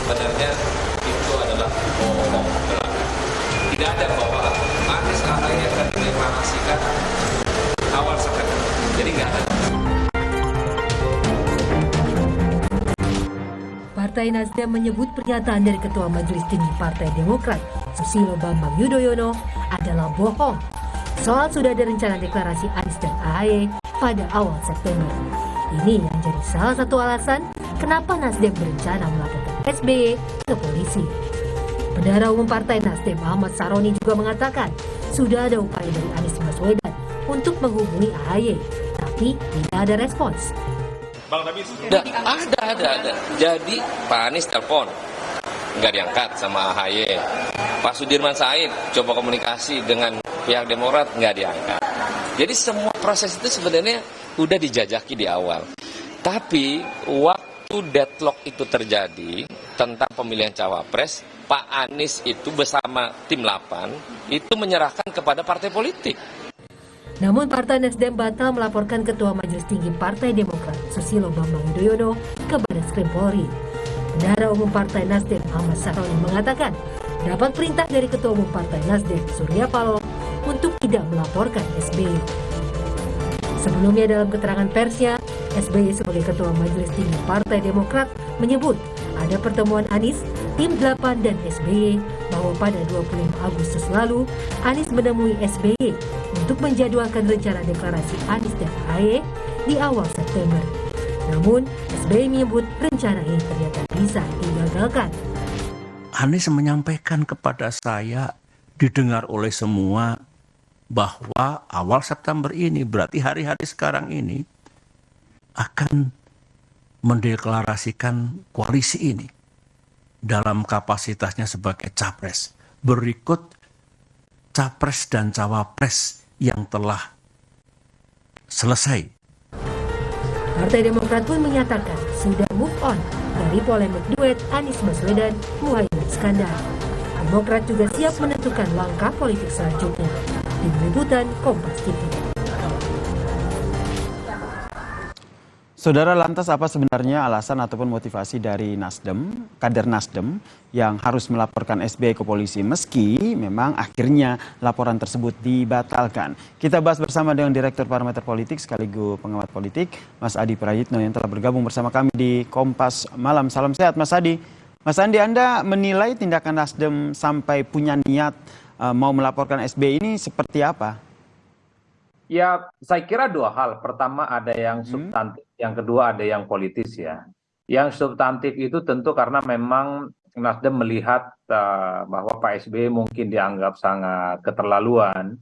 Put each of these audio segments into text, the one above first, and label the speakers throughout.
Speaker 1: sebenarnya itu adalah bohong belaka. Tidak ada bahwa Anies Ahy akan dideklarasikan awal September. Jadi nggak ada.
Speaker 2: Partai Nasdem menyebut pernyataan dari Ketua Majelis Tinggi Partai Demokrat, Susilo Bambang Yudhoyono, adalah bohong. Soal sudah ada rencana deklarasi Anies dan AHY pada awal September. Ini yang jadi salah satu alasan kenapa Nasdem berencana melaporkan SBY ke polisi. Bendahara Umum Partai Nasdem Ahmad Saroni juga mengatakan sudah ada upaya dari Anies Baswedan untuk menghubungi AHY, tapi tidak ada respons.
Speaker 1: Ada. Jadi Pak Anies telepon, nggak diangkat sama AHY. Pak Sudirman Said coba komunikasi dengan pihak Demokrat, nggak diangkat. Jadi semua proses itu sebenarnya udah dijajaki di awal. Tapi waktu deadlock itu terjadi tentang pemilihan cawapres, Pak Anies itu bersama tim 8 itu menyerahkan kepada partai politik.
Speaker 2: Namun Partai Nasdem batal melaporkan Ketua Majelis Tinggi Partai Demokrat Susilo Bambang Yudhoyono ke Baris Krim Polri. Bendahara Umum Partai Nasdem Ahmad Saroni mengatakan dapat perintah dari Ketua Umum Partai Nasdem Surya Paloh untuk tidak melaporkan SBY. Sebelumnya dalam keterangan persnya, SBY sebagai Ketua Majelis Tinggi Partai Demokrat menyebut ada pertemuan Anies, tim 8 dan SBY bahwa pada 25 Agustus lalu Anies menemui SBY untuk menjadwalkan rencana deklarasi Anies dan AHY di awal September. Namun, SBY menyebut rencana ini ternyata bisa digagalkan.
Speaker 3: Anies menyampaikan kepada saya, didengar oleh semua, bahwa awal September ini, berarti hari-hari sekarang ini, akan mendeklarasikan koalisi ini dalam kapasitasnya sebagai capres. Berikut capres dan cawapres yang telah selesai.
Speaker 2: Partai Demokrat pun menyatakan sudah move on dari polemik duet Anies Baswedan Muhaymin Iskandar. Demokrat juga siap menentukan langkah politik selanjutnya. Tim Liputan Kompas TV.
Speaker 4: Saudara, lantas apa sebenarnya alasan ataupun motivasi dari Nasdem, kader Nasdem yang harus melaporkan SBY ke polisi meski memang akhirnya laporan tersebut dibatalkan? Kita bahas bersama dengan Direktur Parameter Politik sekaligus pengamat politik, Mas Adi Prayitno yang telah bergabung bersama kami di Kompas Malam. Salam sehat Mas Adi. Mas Andi, Anda menilai tindakan Nasdem sampai punya niat mau melaporkan SBY ini seperti apa?
Speaker 5: Ya, saya kira dua hal. Pertama ada yang substantif, yang kedua ada yang politis ya. Yang substantif itu tentu karena memang Nasdem melihat bahwa Pak SBY mungkin dianggap sangat keterlaluan,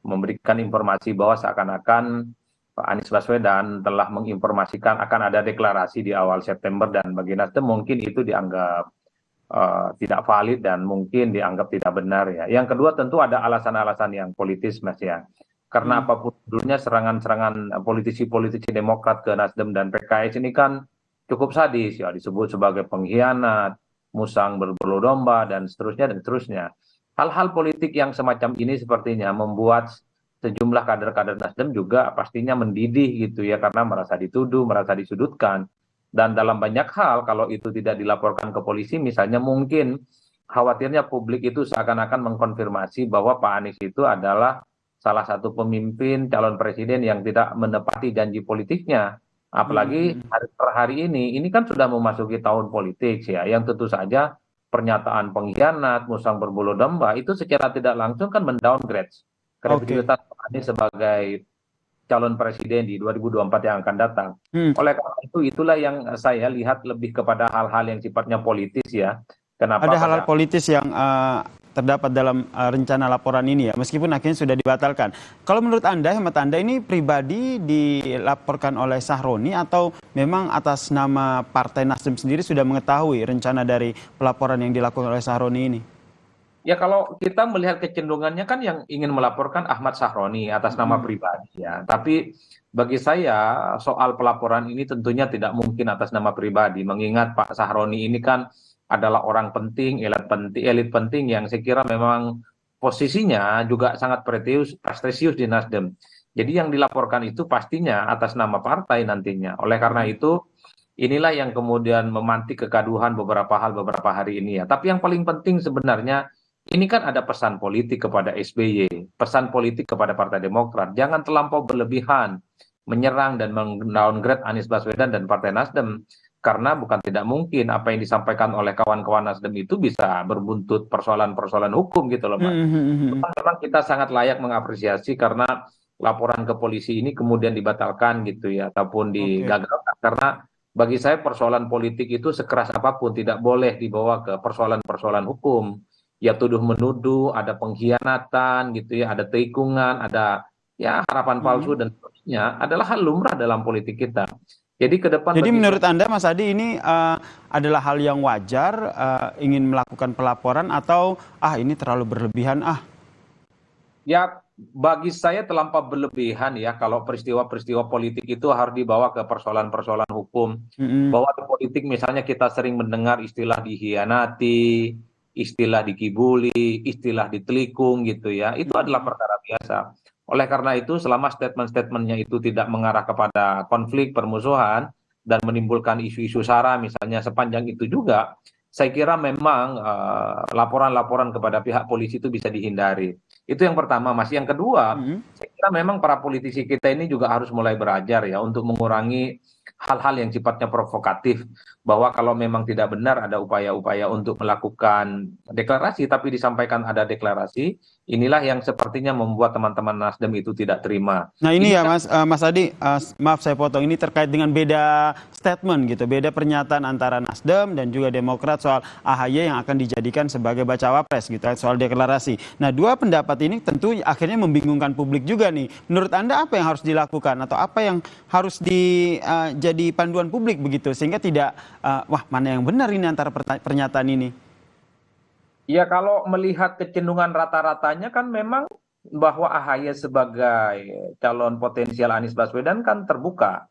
Speaker 5: memberikan informasi bahwa seakan-akan Pak Anies Baswedan telah menginformasikan akan ada deklarasi di awal September, dan bagi Nasdem mungkin itu dianggap tidak valid dan mungkin dianggap tidak benar ya. Yang kedua tentu ada alasan-alasan yang politis Mas ya. Karena apapun dulunya serangan-serangan politisi-politisi Demokrat ke Nasdem dan PKS ini kan cukup sadis ya, disebut sebagai pengkhianat, musang berbulu domba dan seterusnya dan seterusnya. Hal-hal politik yang semacam ini sepertinya membuat sejumlah kader-kader Nasdem juga pastinya mendidih gitu ya, karena merasa dituduh, merasa disudutkan. Dan dalam banyak hal kalau itu tidak dilaporkan ke polisi misalnya, mungkin khawatirnya publik itu seakan-akan mengkonfirmasi bahwa Pak Anies itu adalah salah satu pemimpin calon presiden yang tidak menepati janji politiknya. Apalagi per hari ini kan sudah memasuki tahun politik ya, yang tentu saja pernyataan pengkhianat, musang berbulu domba itu secara tidak langsung kan mendowngrade kredibilitas Pak Anies sebagai calon presiden di 2024 yang akan datang. Oleh karena itu itulah yang saya lihat lebih kepada hal-hal yang sifatnya politis ya. Kenapa?
Speaker 4: Ada hal-hal politis yang terdapat dalam rencana laporan ini ya, meskipun akhirnya sudah dibatalkan. Kalau menurut Anda, hemat Anda, ini pribadi dilaporkan oleh Sahroni atau memang atas nama Partai Nasdem sendiri sudah mengetahui rencana dari pelaporan yang dilakukan oleh Sahroni ini?
Speaker 5: Ya kalau kita melihat kecenderungannya kan yang ingin melaporkan Ahmad Sahroni atas nama pribadi ya. Tapi bagi saya soal pelaporan ini tentunya tidak mungkin atas nama pribadi, mengingat Pak Sahroni ini kan adalah orang penting, elit penting yang saya kira memang posisinya juga sangat prestisius di Nasdem. Jadi yang dilaporkan itu pastinya atas nama partai nantinya. Oleh karena itu inilah yang kemudian memantik kegaduhan beberapa hal beberapa hari ini ya. Tapi yang paling penting sebenarnya ini kan ada pesan politik kepada SBY, pesan politik kepada Partai Demokrat. Jangan terlampau berlebihan menyerang dan mendowngrade Anies Baswedan dan Partai Nasdem. Karena bukan tidak mungkin apa yang disampaikan oleh kawan-kawan Nasdem itu bisa berbuntut persoalan-persoalan hukum gitu loh, Mas. Memang kita sangat layak mengapresiasi karena laporan ke polisi ini kemudian dibatalkan gitu ya, ataupun digagalkan. Karena bagi saya persoalan politik itu sekeras apapun tidak boleh dibawa ke persoalan-persoalan hukum. Ya tuduh menuduh, ada pengkhianatan gitu ya, ada tikungan, ada ya harapan palsu dan sebagainya adalah hal lumrah dalam politik kita. Jadi ke depan
Speaker 4: Jadi menurut Anda, Mas Adi, ini adalah hal yang wajar ingin melakukan pelaporan atau ini terlalu berlebihan
Speaker 5: ya bagi saya terlampau berlebihan ya kalau peristiwa-peristiwa politik itu harus dibawa ke persoalan-persoalan hukum. Bahwa di politik misalnya kita sering mendengar istilah dikhianati, istilah dikibuli, istilah ditelikung gitu ya. Itu adalah perkara biasa. Oleh karena itu, selama statement-statementnya itu tidak mengarah kepada konflik, permusuhan, dan menimbulkan isu-isu sara misalnya sepanjang itu juga, saya kira memang laporan-laporan kepada pihak polisi itu bisa dihindari. Itu yang pertama, Mas. Yang kedua, saya kira memang para politisi kita ini juga harus mulai belajar ya untuk mengurangi hal-hal yang sifatnya provokatif. Bahwa kalau memang tidak benar ada upaya-upaya untuk melakukan deklarasi, tapi disampaikan ada deklarasi, inilah yang sepertinya membuat teman-teman Nasdem itu tidak terima.
Speaker 4: Nah ini ya Mas Adi, maaf saya potong, ini terkait dengan beda statement gitu, beda pernyataan antara Nasdem dan juga Demokrat soal AHY yang akan dijadikan sebagai bacawa pres gitu, soal deklarasi. Nah dua pendapat ini tentu akhirnya membingungkan publik juga nih. Menurut Anda apa yang harus dilakukan atau apa yang harus jadi panduan publik begitu sehingga tidak mana yang benar ini antara pernyataan ini?
Speaker 5: Ya kalau melihat kecenderungan rata-ratanya kan memang bahwa AHY sebagai calon potensial Anies Baswedan kan terbuka.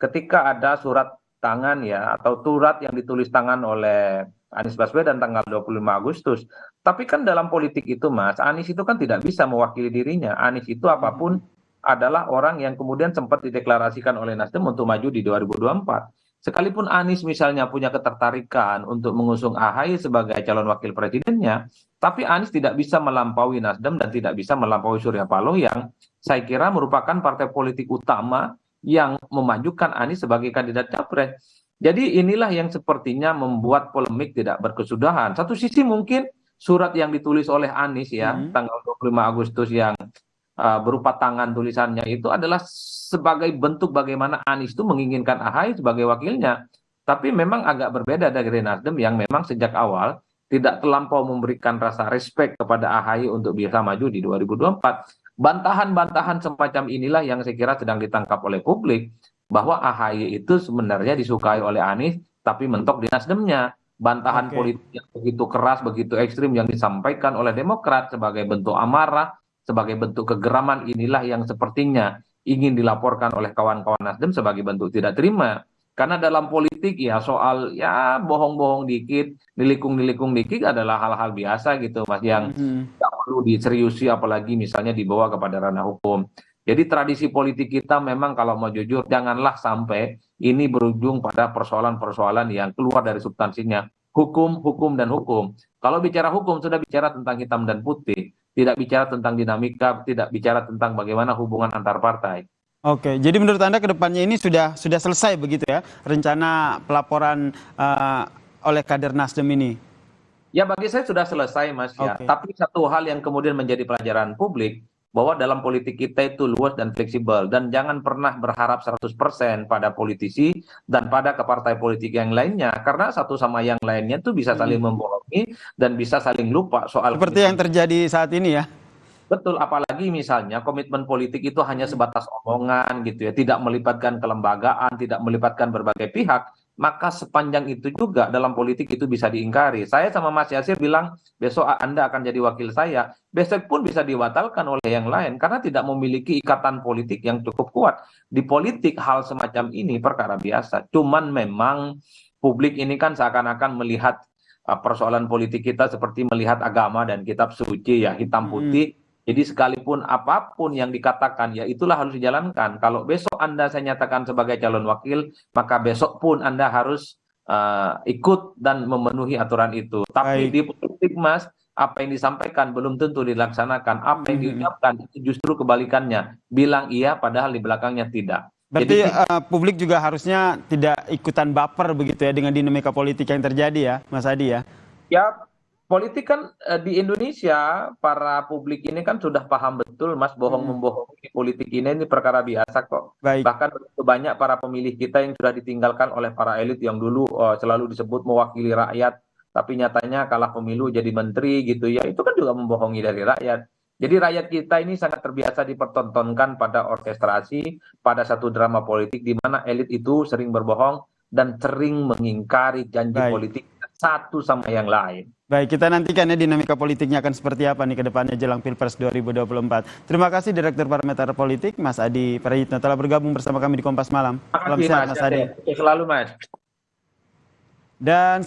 Speaker 5: Ketika ada surat tangan ya atau surat yang ditulis tangan oleh Anies Baswedan tanggal 25 Agustus. Tapi kan dalam politik itu Mas, Anies itu kan tidak bisa mewakili dirinya. Anies itu apapun adalah orang yang kemudian sempat dideklarasikan oleh Nasdem untuk maju di 2024. Sekalipun Anies misalnya punya ketertarikan untuk mengusung AHY sebagai calon wakil presidennya, tapi Anies tidak bisa melampaui Nasdem dan tidak bisa melampaui Surya Paloh yang saya kira merupakan partai politik utama yang memajukan Anies sebagai kandidat capres. Jadi inilah yang sepertinya membuat polemik tidak berkesudahan. Satu sisi mungkin surat yang ditulis oleh Anies ya tanggal 25 Agustus yang berupa tangan tulisannya itu adalah sebagai bentuk bagaimana Anies itu menginginkan AHY sebagai wakilnya. Tapi memang agak berbeda dari Nasdem yang memang sejak awal tidak terlampau memberikan rasa respek kepada AHY untuk bisa maju di 2024. Bantahan-bantahan semacam inilah yang saya kira sedang ditangkap oleh publik bahwa AHY itu sebenarnya disukai oleh Anies tapi mentok di Nasdemnya. Bantahan politik yang begitu keras, begitu ekstrim yang disampaikan oleh Demokrat sebagai bentuk amarah, sebagai bentuk kegeraman inilah yang sepertinya ingin dilaporkan oleh kawan-kawan Nasdem sebagai bentuk tidak terima. Karena dalam politik ya soal ya bohong-bohong dikit, nilikung-nilikung dikit adalah hal-hal biasa gitu Mas yang tidak perlu diseriusi apalagi misalnya dibawa kepada ranah hukum. Jadi tradisi politik kita memang kalau mau jujur janganlah sampai ini berujung pada persoalan-persoalan yang keluar dari substansinya. Hukum, hukum, dan hukum. Kalau bicara hukum sudah bicara tentang hitam dan putih. Tidak bicara tentang dinamika, tidak bicara tentang bagaimana hubungan antar partai.
Speaker 4: Oke, jadi menurut Anda kedepannya ini sudah selesai begitu ya rencana pelaporan oleh kader Nasdem ini?
Speaker 5: Ya bagi saya sudah selesai Mas ya. Tapi satu hal yang kemudian menjadi pelajaran publik bahwa dalam politik kita itu luas dan fleksibel dan jangan pernah berharap 100% pada politisi dan pada ke partai politik yang lainnya karena satu sama yang lainnya itu bisa saling membohongi dan bisa saling lupa soal
Speaker 4: seperti yang terjadi saat ini ya.
Speaker 5: Betul, apalagi misalnya komitmen politik itu hanya sebatas omongan gitu ya, tidak melibatkan kelembagaan, tidak melibatkan berbagai pihak, maka sepanjang itu juga dalam politik itu bisa diingkari. Saya sama Mas Yasir bilang, besok Anda akan jadi wakil saya, besok pun bisa dibatalkan oleh yang lain, karena tidak memiliki ikatan politik yang cukup kuat. Di politik hal semacam ini perkara biasa, cuman memang publik ini kan seakan-akan melihat persoalan politik kita seperti melihat agama dan kitab suci ya, hitam putih, Jadi sekalipun apapun yang dikatakan, ya itulah harus dijalankan. Kalau besok Anda saya nyatakan sebagai calon wakil, maka besok pun Anda harus ikut dan memenuhi aturan itu. Tapi
Speaker 4: Baik.
Speaker 5: di politik, Mas, apa yang disampaikan belum tentu dilaksanakan. Apa yang diucapkan itu justru kebalikannya. Bilang iya padahal di belakangnya tidak.
Speaker 4: Berarti
Speaker 5: Jadi
Speaker 4: publik juga harusnya tidak ikutan baper begitu ya dengan dinamika politik yang terjadi ya, Mas Adi ya.
Speaker 5: ya, politik kan di Indonesia, para publik ini kan sudah paham betul, Mas, bohong-membohongi di politik ini perkara biasa kok.
Speaker 4: Baik.
Speaker 5: Bahkan begitu banyak para pemilih kita yang sudah ditinggalkan oleh para elit yang dulu selalu disebut mewakili rakyat, tapi nyatanya kalah pemilu jadi menteri gitu ya, itu kan juga membohongi dari rakyat. Jadi rakyat kita ini sangat terbiasa dipertontonkan pada orkestrasi, pada satu drama politik di mana elit itu sering berbohong dan sering mengingkari janji
Speaker 4: Baik.
Speaker 5: politik satu sama yang lain.
Speaker 4: Baik, kita nantikan ya dinamika politiknya akan seperti apa nih ke depannya jelang Pilpres 2024. Terima kasih Direktur Parameter Politik, Mas Adi Prayitno telah bergabung bersama kami di Kompas Malam. Salam sehat, Mas Adi.
Speaker 5: Selalu, Mas.
Speaker 4: Dan